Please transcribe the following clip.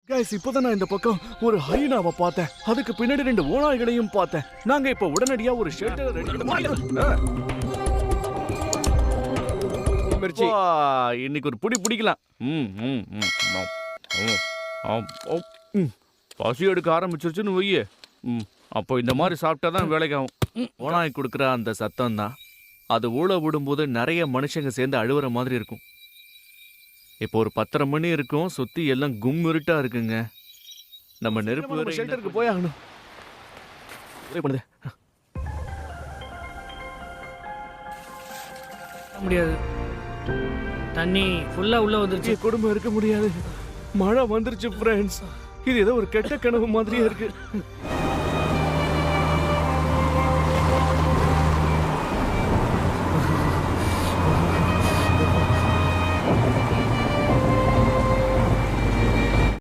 Guys இப்போதான் நான் இந்த பக்கம் ஒரு ஹைனாவை பார்த்தேன். அதுக்கு பின்னாடி 2 ஓநாய்களையும் பார்த்தேன். நாங்க இப்ப உடனடியா ஒரு ஷெல்டர் இன்னைக்கு ஒரு புடி பிடிக்கலாம். பசி எடுக்க ஆரம்பிச்சிருச்சுன்னு வையே. அப்போ இந்த மாதிரி சாப்பிட்டாதான் வேலைக்காகும். ஓநாய் கொடுக்குற அந்த சத்தம் தான் அது ஊழ விடும்போது நிறைய மனுஷங்க சேர்ந்து அழுவுற மாதிரி இருக்கும். இப்போ ஒரு 10:30 மணி இருக்கும். சுத்தி எல்லாம் கும்மிருட்டா இருக்குங்க. நம்ம நெருப்பு ஷெல்டருக்கு போய் ஆகணும். முடியாது, தண்ணி ஃபுல்லா உள்ள வந்துருச்சு. குடும்பம் இருக்க முடியாது. மழை வந்துருச்சு ஃப்ரெண்ட்ஸ். இது ஏதோ ஒரு கெட்ட கனவு மாதிரியே இருக்கு.